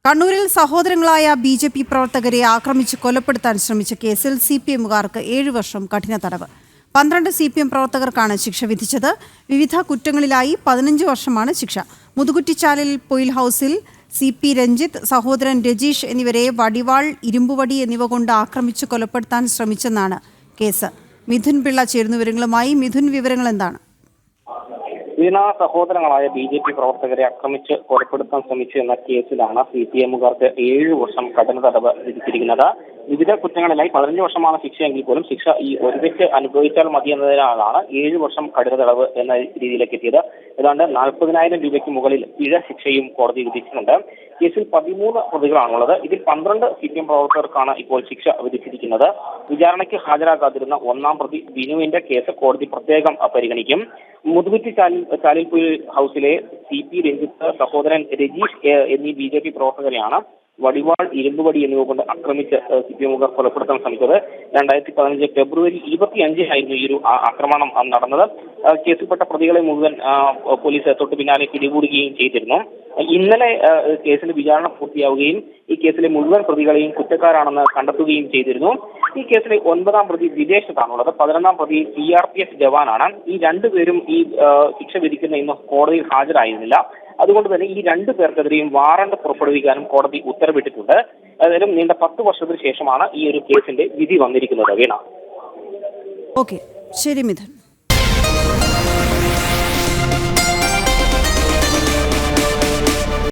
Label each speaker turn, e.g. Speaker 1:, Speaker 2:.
Speaker 1: കണ്ണൂരിൽ സഹോദരങ്ങളായ BJP പ്രവർത്തകരെ ആക്രമിച്ച് കൊലപ്പെടുത്താൻ ശ്രമിച്ച കേസിൽ CPMകാർക്ക് 7 വർഷം കഠിന തടവ്. 12 CPM പ്രവർത്തകർക്കാണ് ശിക്ഷ വിധിച്ചത്. വിവിധ കുറ്റങ്ങളിലായി 15 വർഷമാണ് ശിക്ഷ. മുതുകുറ്റിച്ചാലിൽ പൊയിൽ ഹൌസിൽ CP രഞ്ജിത്ത്, സഹോദരൻ രജീഷ് എന്നിവരെ വടിവാൾ, ഇരുമ്പുവടി എന്നിവ കൊണ്ട് ആക്രമിച്ച് കൊലപ്പെടുത്താൻ ശ്രമിച്ചെന്നാണ് കേസ്. മിഥുൻ പിള്ള ചേരുന്ന വിവരങ്ങളുമായി. മിഥുൻ, വിവരങ്ങൾ എന്താണ്?
Speaker 2: സഹോദരങ്ങളായ BJP പ്രവർത്തകരെ ആക്രമിച്ച് കൊലപ്പെടുത്താൻ ശ്രമിച്ചു എന്ന കേസിലാണ് CPMകാർക്ക് 7 വർഷം കഠിന തടവ് വിധിച്ചിരിക്കുന്നത്. വിവിധ കുറ്റങ്ങളിലായി 15 വർഷമാണ് ശിക്ഷയെങ്കിൽ പോലും ശിക്ഷ ഈ ഒരു വ്യക്തി അനുഭവിച്ചാൽ മതി എന്നതിനാലാണ് 7 വർഷം കഠിന തടവ് എന്ന രീതിയിലേക്ക് എത്തിയത്. ഏതാണ്ട് 40,000 രൂപയ്ക്ക് മുകളിൽ പിഴ ശിക്ഷയും കോടതി വിധിച്ചിട്ടുണ്ട്. കേസിൽ 13 പ്രതികളാണുള്ളത്. ഇതിൽ 12 CPM പ്രവർത്തകർക്കാണ് ഇപ്പോൾ ശിക്ഷ വിധിച്ചിരിക്കുന്നത്. വിചാരണയ്ക്ക് ഹാജരാകാതിരുന്ന 1-ാം പ്രതി ബിനുവിന്റെ കേസ് കോടതി പ്രത്യേകം പരിഗണിക്കും. മുതുകുറ്റിച്ചാലിൽ പൊയിൽ ഹൌസിലെ CP രഞ്ജിത്ത്, സഹോദരൻ രജീഷ് എന്നീ BJP പ്രവർത്തകരെയാണ് വടിവാൾ, ഇരുമ്പുവടി എന്നിവ കൊണ്ട് ആക്രമിച്ച് CPMകാർ കൊലപ്പെടുത്താൻ ശ്രമിച്ചത്. 2015 ഫെബ്രുവരി 25 ഈ ഒരു ആക്രമണം നടന്നത്. കേസിൽപ്പെട്ട പ്രതികളെ മുഴുവൻ പോലീസ് തൊട്ടു പിന്നാലെ പിടികൂടുകയും ചെയ്തിരുന്നു. ഇന്നലെ കേസിന്റെ വിചാരണ പൂർത്തിയാവുകയും ഈ കേസിലെ മുഴുവൻ പ്രതികളെയും കുറ്റക്കാരാണെന്ന് കണ്ടെത്തുകയും ചെയ്തിരുന്നു. ഈ കേസിലെ 9-ാം പ്രതി വിദേശത്താണുള്ളത്. 11-ാം പ്രതി CRPF ജവാനാണ്. ഈ രണ്ടുപേരും ഈ ശിക്ഷ വിധിക്കുന്ന ഇന്ന് കോടതിയിൽ ഹാജരായിരുന്നില്ല. അതുകൊണ്ട് തന്നെ ഈ 2 പേർക്കെതിരെയും വാറണ്ട് പുറപ്പെടുവിക്കാനും കോടതി ഉത്തരവിട്ടിട്ടുണ്ട്. ഏതായാലും നീണ്ട 10 വർഷത്തിന് ശേഷമാണ് ഈ ഒരു കേസിന്റെ വിധി വന്നിരിക്കുന്നത്. വീണ.
Speaker 1: ഓക്കെ, ശരി മിഥുൻ.